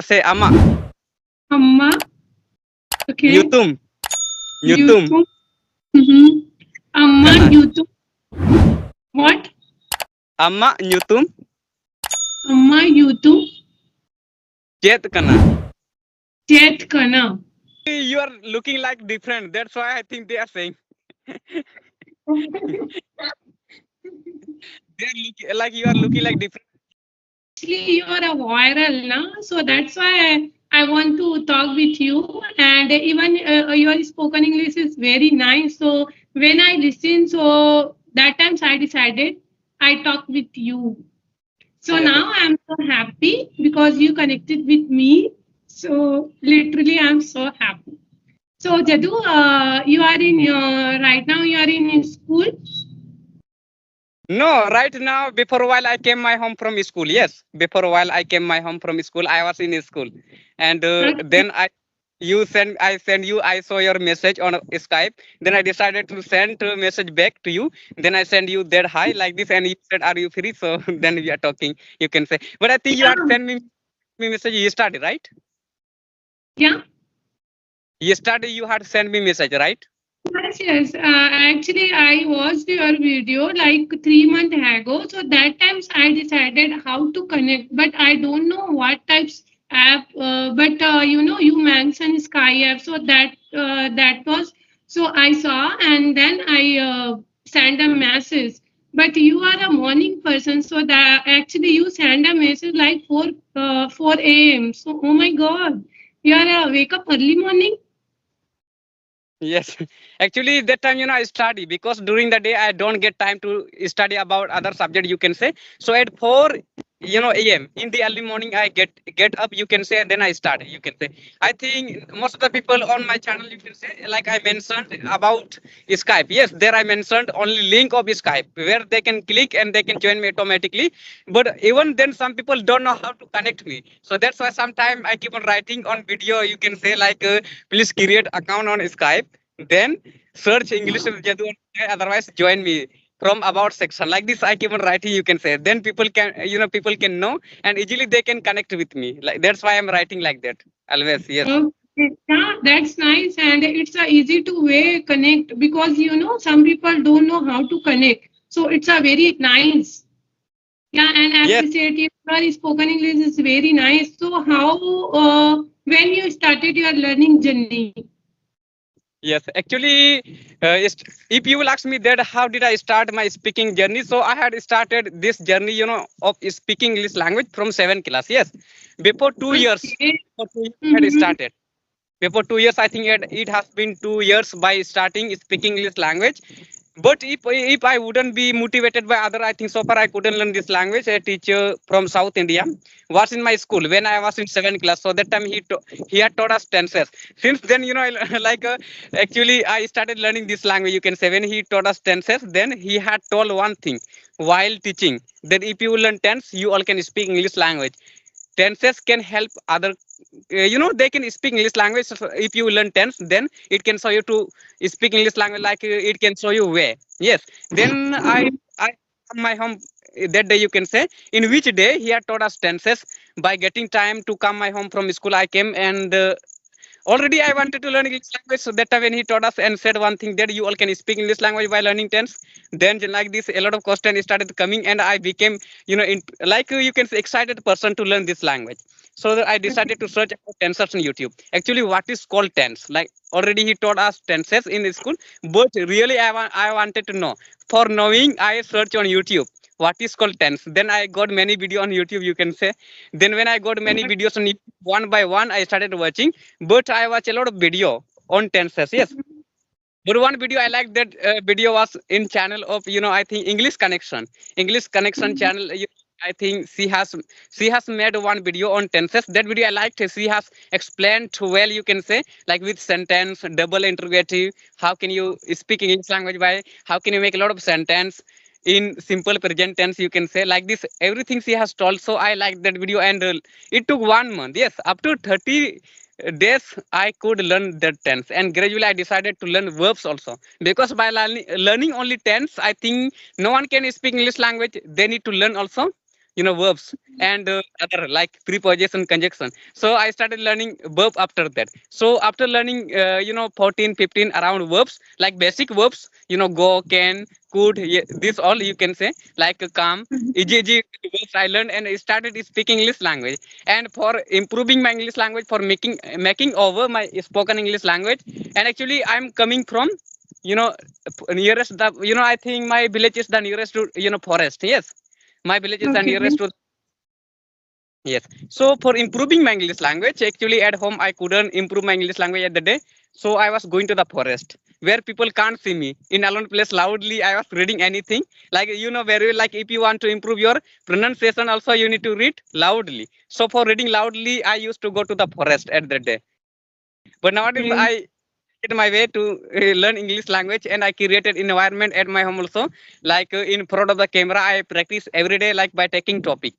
Say ama. Amma. Okay. Nyutum. Nyutum. YouTube. Mm-hmm. Amma Kana. YouTube. What? Ama nyutum. Amma YouTube. Chet kana. Chet Kana. You are looking like different. That's why I think they are saying. They are looking like you are looking like different. Actually, you are a viral, na? So that's why I want to talk with you. And even your spoken English is very nice. So when I listen, so that times I decided I talk with you. So Yes. now I'm so happy because you connected with me. So literally, I'm so happy. So Jadu, you are in right now. You are in school. No, right now, before a while I came my home from school. Yes, before a while I came my home from school. I was in school, and Okay. then I send you. I saw your message on Skype. Then I decided to send a message back to you. Then I send you that hi like this, and you said, "Are you free?" So then we are talking. You can say, but I think you had Yeah. sent me message yesterday, right? Yeah. Yesterday you had sent me message, right? Yes, yes. Actually, I watched your video like 3 months ago. So that times I decided how to connect, but I don't know what types app. But you mentioned Sky app, so that was so I saw, and then I sent a message. But you are a morning person, so that actually you send a message like 4 a.m. So oh my God, you are wake up early morning. Yes, actually that time I study because during the day I don't get time to study about other subject. You can say so at 4 a.m. in the early morning I get up. You can say and then I start. You can say I think most of the people on my channel you can say like I mentioned about Skype. Yes, there I mentioned only link of Skype where they can click and they can join me automatically. But even then some people don't know how to connect me. So that's why sometimes I keep on writing on video. You can say like please create account on Skype then search English with Jadu, otherwise join me from about section. Like this, I keep on writing, you can say. Then people can know and easily they can connect with me. Like that's why I'm writing like that. Always, yes. Okay, yeah, that's nice, and it's a easy to way connect because some people don't know how to connect. So it's a very nice. Yeah, and Yes, appreciative. Your spoken English is very nice. So how when you started your learning journey? yes. Actually, if you will ask me that, how did I start my speaking journey? So I had started this journey, of speaking English language from 7th class. Yes, before 2 years, Okay. before 2 years I had Mm-hmm. started. Before 2 years, I think it has been 2 years by starting speaking English language. But if I wouldn't be motivated by other, I think so far I couldn't learn this language. A teacher from South India was in my school when I was in 7th class. So that time he had taught us tenses. Since then, like actually I started learning this language. You can say when he taught us tenses, then he had told one thing while teaching that if you learn tense, you all can speak English language. Tenses can help other they can speak English language. So if you learn tense, then it can show you to speak English language, like it can show you way. Yes, then I my home that day, you can say, in which day he had taught us tenses. By getting time to come my home from school, I came, and already I wanted to learn English language. So that time when he taught us and said one thing that you all can speak English language by learning tense, then like this a lot of questions started coming, and I became like you can say excited person to learn this language. So that I decided to search about tenses on YouTube. Actually, what is called tense? Like already he taught us tenses in school, but really I wanted to know. For knowing, I searched on YouTube what is called tense. Then I got many video on YouTube. You can say. Then when I got many videos on YouTube, one by one, I started watching. But I watch a lot of video on tenses. Yes. But one video I like, that video was in channel of I think English Connection channel. I think she has made one video on tenses. That video I liked. She has explained well. You can say like with sentence, double interrogative. How can you speak English language by? How can you make a lot of sentence in simple present tense? You can say like this. Everything she has told. So I liked that video, and it took 1 month. Yes, up to 30 days I could learn that tense, and gradually I decided to learn verbs also, because by learning only tense, I think no one can speak English language. They need to learn also verbs and other like preposition conjunction. So I started learning verb after that. So after learning 14 15 around verbs, like basic verbs, go, can, could, this all you can say, like come, EGG words I learned, and I started speaking English language. And for improving my English language, for making over my spoken English language, and actually I'm coming from you know nearest the I think my village is the nearest to forest. Yes, my village is the Okay. nearest to. Yes. So for improving my English language, actually at home I couldn't improve my English language at the day. So I was going to the forest where people can't see me. In alone place loudly I was reading anything. Like very like if you want to improve your pronunciation also you need to read loudly. So for reading loudly I used to go to the forest at the day. But nowadays Okay. I it my way to learn English language, and I created environment at my home also. Like in front of the camera, I practice every day, like by taking topic.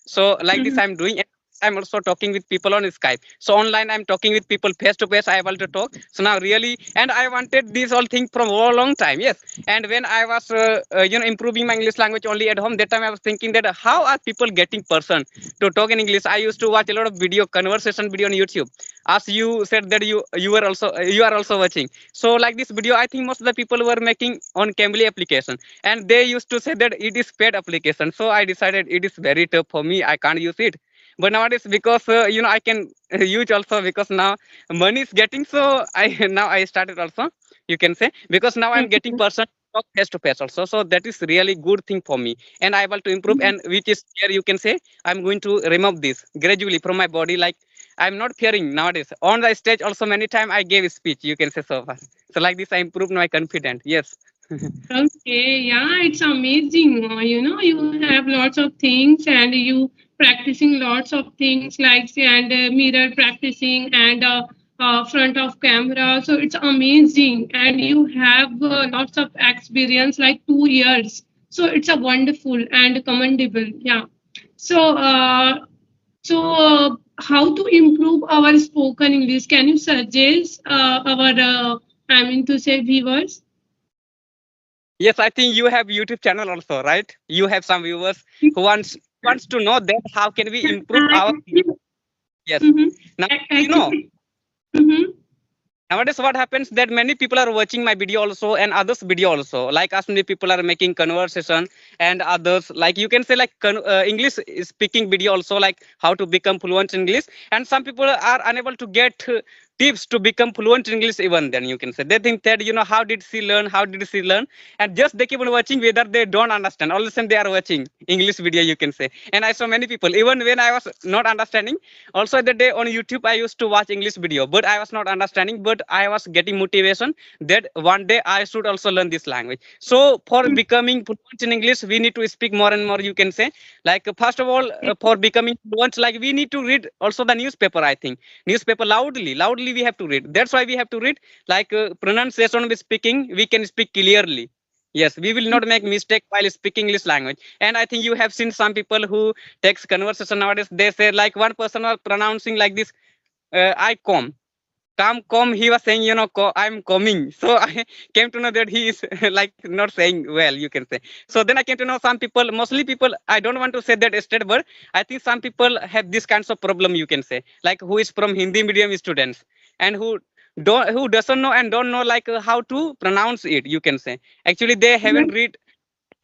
So like this, Mhm. I'm doing. I'm also talking with people on Skype. So online, I'm talking with people face to face. I able to talk. So now really, and I wanted this whole thing from a long time. Yes, and when I was improving my English language only at home, that time I was thinking that how are people getting person to talk in English? I used to watch a lot of video conversation video on YouTube, as you said that you are also watching. So like this video, I think most of the people were making on Cambly application, and they used to say that it is paid application. So I decided it is very tough for me, I can't use it. But nowadays, because I can use also, because now money is getting, so I now I started also, you can say, because now I'm getting Okay. person talk face to face also. So that is really good thing for me, and I able to improve, and which is here you can say I'm going to remove this gradually from my body. Like I'm not fearing nowadays. On the stage also many time I gave speech. You can say so far. So like this I improved my confidence. Yes. Okay, yeah, it's amazing. You have lots of things and you practicing lots of things like and mirror practicing and front of camera. So it's amazing, and you have lots of experience like 2 years. So it's a wonderful and commendable. Yeah. So how to improve our spoken English? Can you suggest our I mean to say viewers? Yes, I think you have YouTube channel also, right? You have some viewers who wants to know that how can we improve our. Actually, Yes. mhm. Now you know Actually, mhm. nowadays what happens that many people are watching my video also and others video also, like as many people are making conversation, and others like you can say like English speaking video also, like how to become fluent in English. And some people are unable to get tips to become fluent in English. Even then you can say they think that how did she learn, and just they keep on watching whether they don't understand. All of a sudden they are watching English video, you can say. And I saw many people even when I was not understanding. Also the day on YouTube I used to watch English video, but I was not understanding, but I was getting motivation that one day I should also learn this language. So for becoming fluent in English, we need to speak more and more, you can say. Like first of all, for becoming fluent, like we need to read also the newspaper. I think newspaper loudly we have to read. That's why we have to read. Like pronunciation with speaking, we can speak clearly. Yes, we will not make mistake while speaking English language. And I think you have seen some people who takes conversation nowadays. They say like one person was pronouncing like this, I come. He was saying, I'm coming. So I came to know that he is like not saying well, you can say. So then I came to know some people, mostly people, I don't want to say that straight word. I think some people have this kinds of problem, you can say, like who is from Hindi medium students, and who doesn't know and don't know like how to pronounce it, you can say. Actually, they haven't read.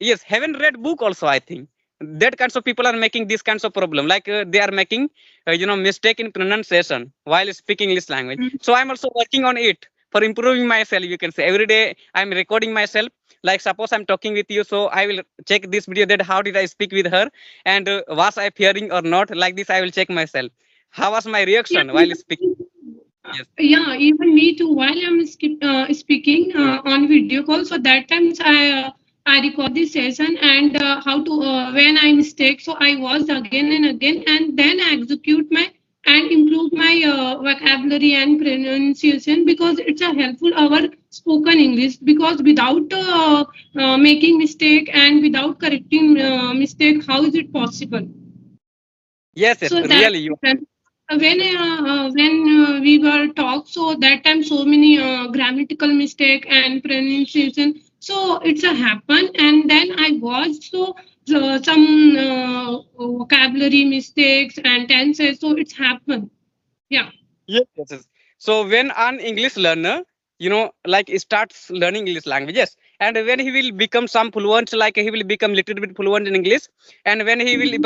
Yes, haven't read book also, I think. That kinds of people are making this kinds of problem, like they are making mistake in pronunciation while speaking English language. So I'm also working on it for improving myself, you can say. Every day I'm recording myself. Like suppose I'm talking with you, so I will check this video that how did I speak with her, and was I hearing or not. Like this I will check myself, how was my Yeah, reaction while speaking. Yes. yeah, even me too. While I'm speaking on video call, so that times I record the session and how to when I mistake, so I watched again and again, and then I execute my and improve my vocabulary and pronunciation, because it's a helpful our spoken English, because without making mistake and without correcting mistake, how is it possible? Yes, yes, So that really you. when we were talk, so that time so many grammatical mistake and pronunciation. So it's a happen, and then I watched some vocabulary mistakes and tenses. So it's happened. Yeah. Yes, yes, yes. So when an English learner, like starts learning English languages, and when he will become some fluent, like he will become little bit fluent in English, and when he will Mhm.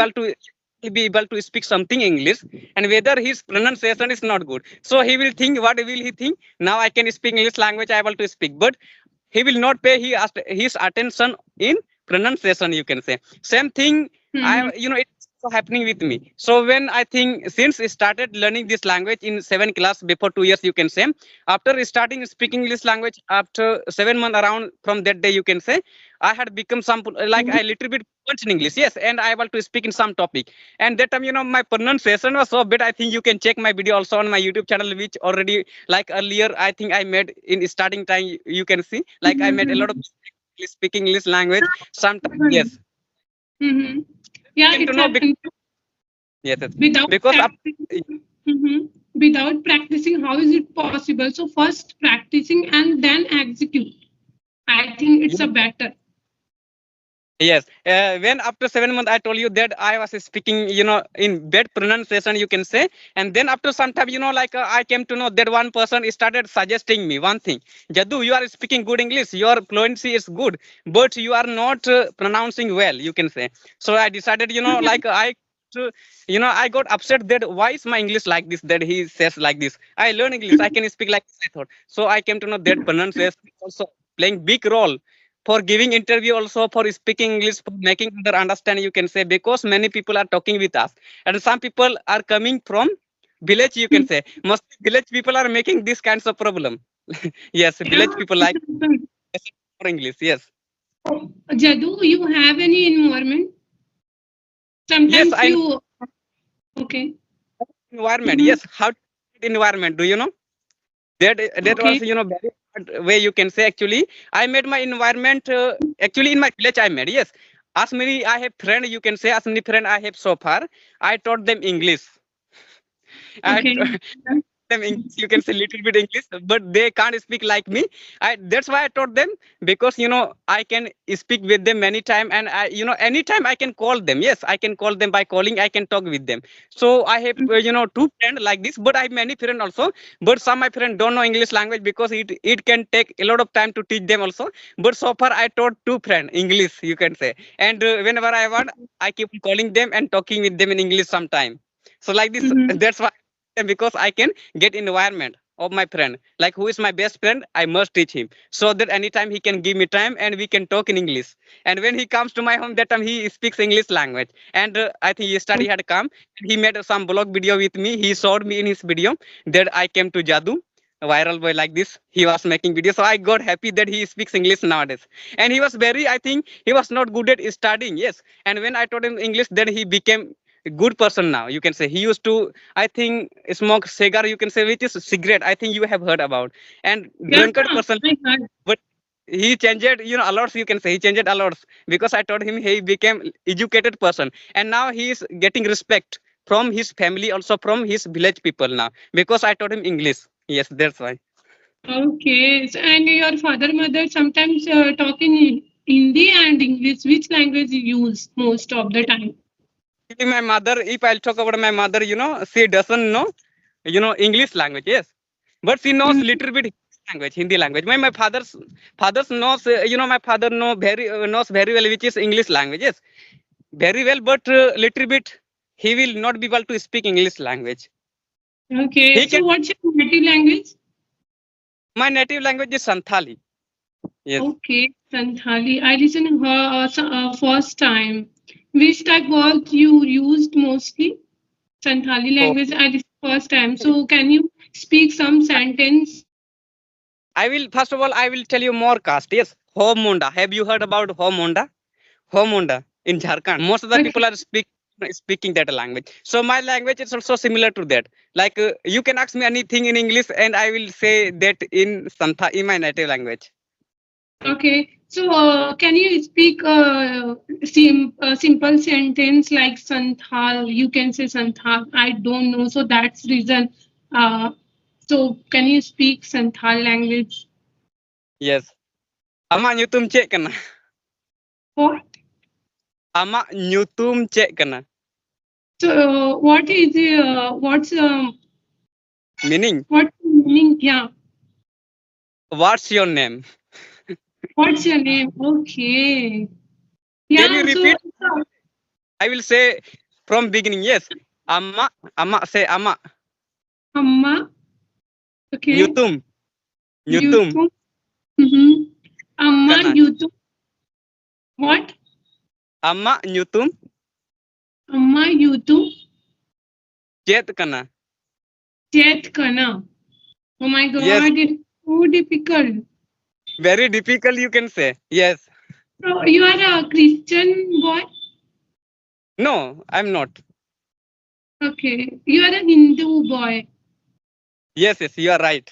able to speak something English, and whether his pronunciation is not good, so he will think, what will he think? Now I can speak English language, I able to speak, but he will not pay his attention in pronunciation. You can say same thing. Mhm. It's also happening with me. So when I think since I started learning this language in 7 class before 2 years, you can say after starting speaking this language after 7 months around from that day, you can say I had become some like I little bit fluent in English. Yes, and I able to speak in some topic. And that time, my pronunciation was so bad. I think you can check my video also on my YouTube channel, which already like earlier I think I made in starting time. You can see like I made a lot of Mhm. mistakes speaking English language. Sometimes yes, Mhm. Yeah, came to it's know happened. yes, yes. Without Because practicing, mhm. Without practicing, how is it possible? So first practicing and then execute. I think it's a better. yes, when after 7 months, I told you that I was speaking, in bad pronunciation, you can say. And then after some time, like I came to know that one person started suggesting me one thing. Jadu, you are speaking good English. Your fluency is good, but you are not pronouncing well, you can say. So I decided, like I got upset that why is my English like this, that he says like this. I learn English. I can speak like this, I thought. So I came to know that pronunciation is also playing big role for giving interview, also for speaking English, for making other understand, you can say, because many people are talking with us and some people are coming from village, you can say. Most village people are making this kinds of problem. Yes, Yeah, village people it's like happened. for English. Yes, Jadu, you have any environment? yes, Sometimes I know you okay. environment. Mhm. Yes, how to environment, do you know that Okay. was very hard way, you can say. Actually I made my environment actually in my village I made. Yes, as many I have friend, you can say, as many friend I have so far, I taught them English. I Okay. them English, you can say little bit English, but they can't speak like me. That's why I taught them, because I can speak with them many time, and anytime I can call them. Yes, I can call them by calling. I can talk with them. So I have two friends like this, but I have many friends also. But some my friends don't know English language because it can take a lot of time to teach them also. But so far I taught two friends English, you can say, and whenever I want, I keep calling them and talking with them in English sometime. So like this, Mhm. that's why, because I can get environment of my friend, like who is my best friend, I must teach him, so that anytime he can give me time and we can talk in English. And when he comes to my home, that time he speaks English language. And I think yesterday he had come and he made some blog video with me. He showed me in his video that I came to Jadu, a viral boy like this. He was making videos, so I got happy that he speaks English nowadays. And he was very, I think he was not good at studying. Yes, and when I taught him English, then he became a good person now, you can say. He used to, I think, smoke cigar, you can say, which is cigarette. I think you have heard about. And Yeah, drunkard person, I heard. but he changed, a lot. You can say he changed a lot because I told him he became educated person, and now he is getting respect from his family, also from his village people now, because I taught him English. Yes, that's why. Okay. So, and your father, mother sometimes talk in Hindi and English. Which language you use most of the time? Actually, my mother, if I'll talk about my mother, she doesn't know, English language. Yes, but she knows Mhm. little bit language, Hindi language. My father's knows, my father knows very well which is English language. Yes, very well, but little bit he will not be able to speak English language. Okay. He can. So, what's your native language? My native language is Santhali. Yes. Okay, Santhali. I listened her first time. Which type was you used mostly? Santhali language. Okay. I listened first time. So, can you speak some sentence? I will first of all I will tell you more cast. Yes, Homunda. Have you heard about Homunda? Homunda in Jharkhand. Most of the Okay. people are speaking that language. So my language is also similar to that. Like you can ask me anything in English, and I will say that in Santha in my native language. Okay. So, can you speak simple sentence like Santhal? You can say Santhal. I don't know. So that's reason. Uh, so can you speak Santhal language? Yes. Ama nyutum cek kena. What? Ama nyutum cek kena. So, what is Meaning, what meaning? Yeah. what's your name? What's your name? Okay. Can you Yeah. So, repeat? I will say from beginning. Yes. Ama, ama say ama. Amma. Okay. Nyutum, nyutum YouTube. Mm-hmm. Amma kena. YouTube. What? Ama nyutum Amma YouTube. chat kena. Chet Kana. Oh my Yes. God, it's so difficult. Very difficult you can say. Yes. So you are a Christian boy? No, I'm not. Okay. You are a Hindu boy. Yes, yes, you are right.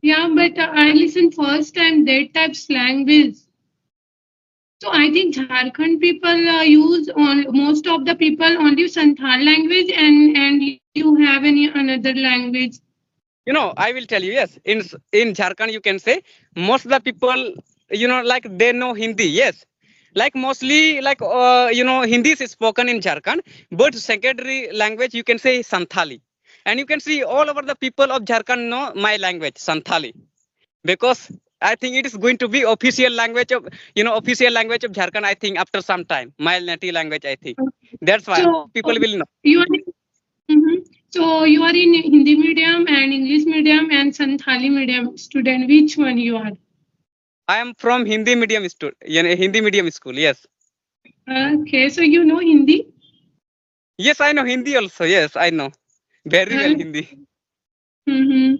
Yeah, but I listened first time that types language. So I think Jharkhand people use on most of the people only Santhal language and you have any another language. I will tell you. Yes, in Jharkhand you can say most of the people, like they know Hindi. Yes, like mostly like Hindi is spoken in Jharkhand, but secondary language you can say Santhali, and you can see all over the people of Jharkhand know my language Santhali, because I think it is going to be official language of Jharkhand. I think after some time, my native language. I think that's why So people will know. you are mhm. So you are in Hindi medium and English medium and Santhali medium student. Which one you are? I am from Hindi medium school. Yes, Okay, so you know Hindi? yes, I know Hindi also. Yes, I know very well Uh, Hindi. mm-hmm.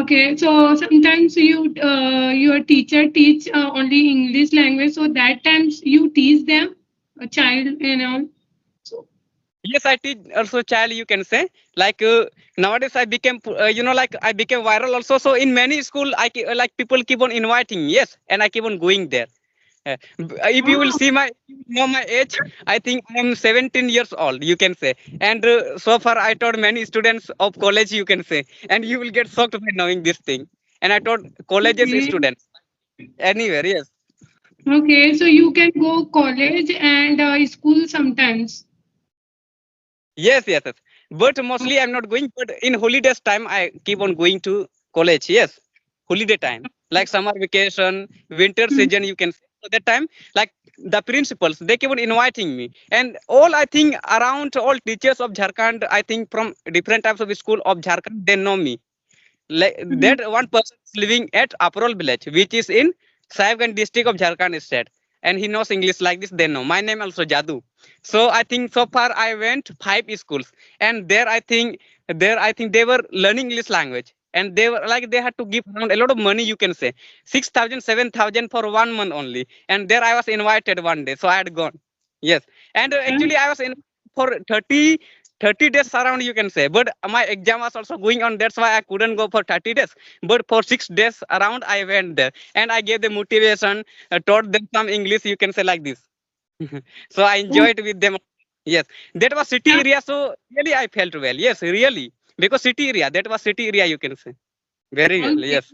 Okay, so sometimes your teacher teach only English language, so that times you teach them a child and all. So Yes, I teach also child. You can say like nowadays I became like I became viral also. So in many school like people keep on inviting. Yes, and I keep on going there. If you will wow, see my age, I think I am 17 years old. You can say, and so far I taught many students of college. You can say, and you will get shocked by knowing this thing. And I taught colleges okay, students anywhere. Yes. okay, so you can go college and school sometimes. Yes, yes, yes. But mostly I'm not going. But in holidays time, I keep on going to college. Yes, holiday time, like summer vacation, winter Mhm. season. You can say. So that time, like the principals, they keep on inviting me, and all I think around all teachers of Jharkhand, I think from different types of school of Jharkhand, they know me. Like Mhm. that one person is living at Aprol village, which is in Sahibganj district of Jharkhand state, and he knows English like this. They know my name also Jadu. So I think so far I went 5 schools, and there I think they were learning English language, and they were like they had to give around a lot of money. You can say 6,000, 7,000 for 1 month only, and there I was invited one day, so I had gone. Yes, and actually I was in for 30 days around you can say, but my exam was also going on, that's why I couldn't go for 30 days, but for 6 days around I went there, and I gave them motivation, taught them some English, you can say like this. So I Oh, enjoyed with them. Yes, that was city yeah, area, so really I felt well. Yes, really, because city area, that was city area, you can say very well. okay. Yes.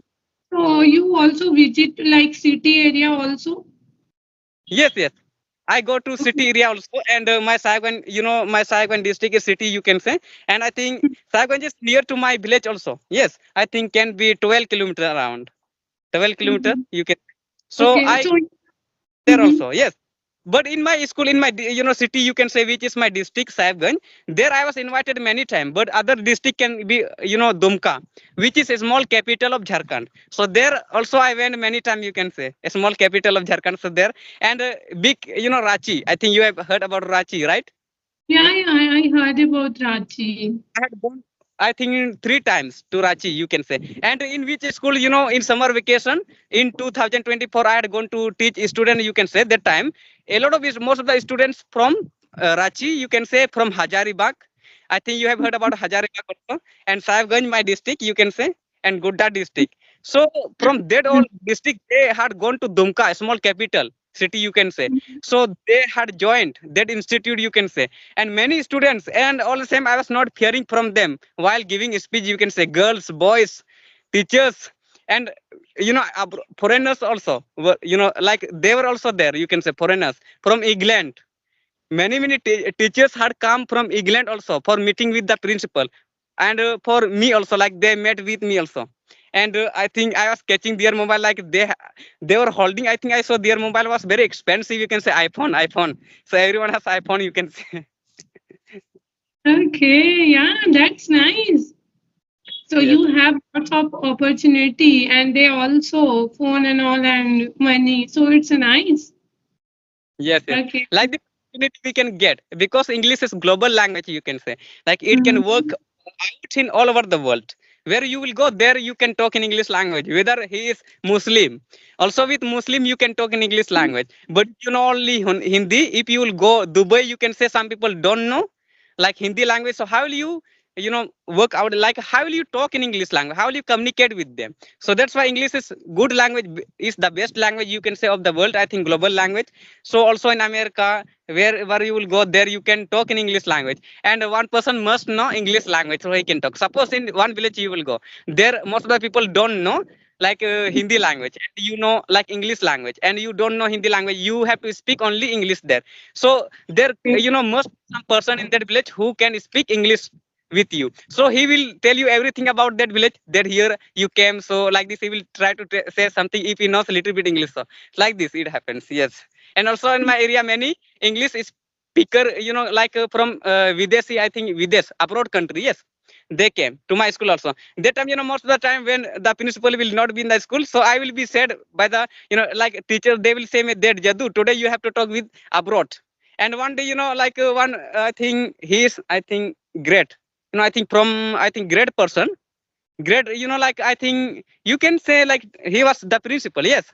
So you also visit like city area also? Yes, yes. I go to Okay. city area also, and my Saigon district is city, you can say, and I think Saigon is near to my village also. Yes, I think can be 12 kilometer around, 12 kilometer, Mhm. you can. So Okay, I so there mhm. also, yes. But in my school, in my city, you can say which is my district, Sahibganj. There I was invited many times. But other district can be Dumka, which is a small capital of Jharkhand. So there also I went many times. You can say a small capital of Jharkhand. So there, and big Ranchi. I think you have heard about Ranchi, right? Yeah, yeah, I heard about Ranchi. I had gone, I think, in 3 times to Ranchi, you can say. And in which school, in summer vacation in 2024, I had gone to teach student, you can say, that time. A lot of most of the students from Ranchi, you can say, from Hazaribagh. I think you have heard about Hazaribagh also. And Sahibganj, my district, you can say, and Godda district. So from that all district, they had gone to Dumka, a small capital city, you can say. So they had joined that institute, you can say, and many students, and all the same I was not hearing from them while giving speech, you can say, girls, boys, teachers, And foreigners also were, like they were also there, you can say, foreigners from England. Many teachers had come from England also for meeting with the principal, and for me also, like they met with me also. And I think I was catching their mobile, like they were holding, I think I saw their mobile was very expensive, you can say, iPhone. So everyone has iPhone, you can say. Okay, yeah, that's nice. So Yes, you have lots of opportunity, and they also phone and all and money. So it's nice. yes. Okay. Like the opportunity we can get, because English is global language, you can say. Like it can work Mhm. out in all over the world. Where you will go, there you can talk in English language. Whether he is Muslim, also with Muslim you can talk in English language. But you know only Hindi. If you will go Dubai, you can say some people don't know like Hindi language. So how will you work out, like how will you talk in English language? How will you communicate with them? So that's why English is good language, is the best language, you can say, of the world. I think global language. So also in America, wherever you will go, there you can talk in English language. And one person must know English language so he can talk. Suppose in one village you will go, there most of the people don't know like Hindi language, and like English language, and you don't know Hindi language, you have to speak only English there. So there must be some person in that village who can speak English with you. So he will tell you everything about that village, that here you came. So like this he will try to say something if he knows a little bit English. So like this it happens. Yes. And also in my area, many English speaker, like from Videshi, I think Videsh, abroad country. Yes, they came to my school also. That time, most of the time when the principal will not be in the school, so I will be said by the, like teacher, they will say me that Jadu, today you have to talk with abroad. And one day, like one, I think he is, I think great. I think from, I think great person, great, like I think you can say like he was the principal. Yes.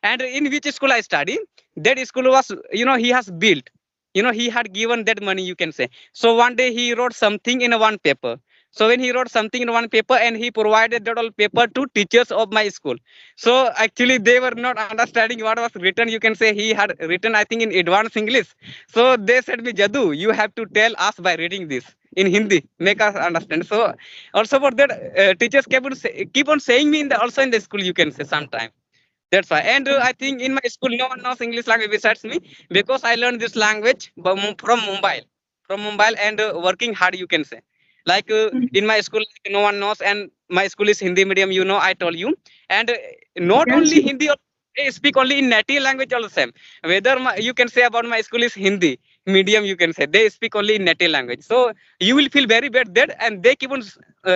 And in which school I study, that school was, he has built, he had given that money, you can say. So one day he wrote something in a one paper. So when he wrote something in one paper, and he provided that all paper to teachers of my school. So actually they were not understanding what was written, you can say. He had written, I think, in advanced English. So they said me, Jadu, you have to tell us by reading this in Hindi, make us understand. So also for that, teachers keep on saying me in the, also in the school, you can say, sometime. That's why. And I think in my school no one knows English language besides me, because I learned this language from Mumbai, and working hard, you can say. Like in my school, like, no one knows, and my school is Hindi medium, I told you. And not Yes. only Hindi, they speak only in native language also. Whether you can say about my school is Hindi medium, you can say, they speak only in native language. So you will feel very bad there, and they keep on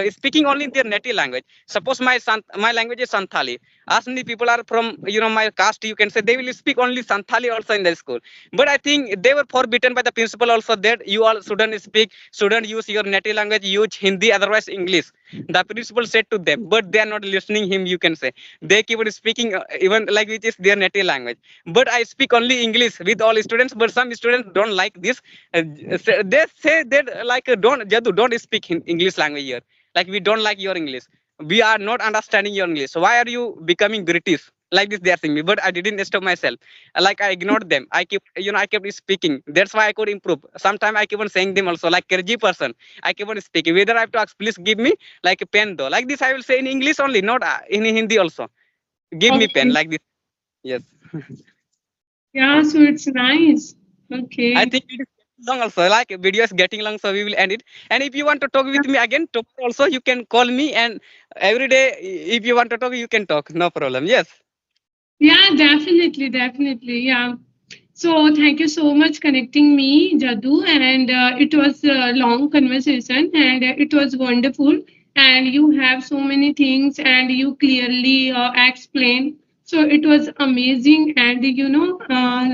speaking only in their native language. Suppose my language is Santhali. As many people are from my caste, you can say, they will speak only Santhali also in the school. But I think they were forbidden by the principal also, that you all shouldn't use your native language, use Hindi, otherwise English. The principal said to them, but they are not listening him, you can say. They keep on speaking even like which is their native language. But I speak only English with all students, but some students don't like this. They say that like don't Jadu, don't speak English language here, like we don't like your English, we are not understanding your English, so why are you becoming British? Like this they are saying me, but I didn't stop myself. Like I ignored them. I kept speaking. That's why I could improve. Sometimes I keep on saying them also, like crazy person. I keep on speaking. Whether I have to ask, please give me like a pen though. Like this I will say in English only, not in Hindi also. Give me pen, Okay. like this. Yes. Yeah, so it's nice. I Okay. think it is long also. Like video is getting long, so we will end it. And if you want to talk with me again tomorrow also, you can call me. And every day, if you want to talk, you can talk. No problem. Yes. Yeah, definitely, definitely. Yeah. So thank you so much connecting me, Jadu, and it was a long conversation, and it was wonderful. And you have so many things, and you clearly explained. So it was amazing, and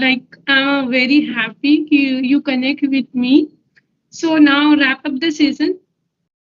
like I'm very happy you connect with me. So now wrap up the session.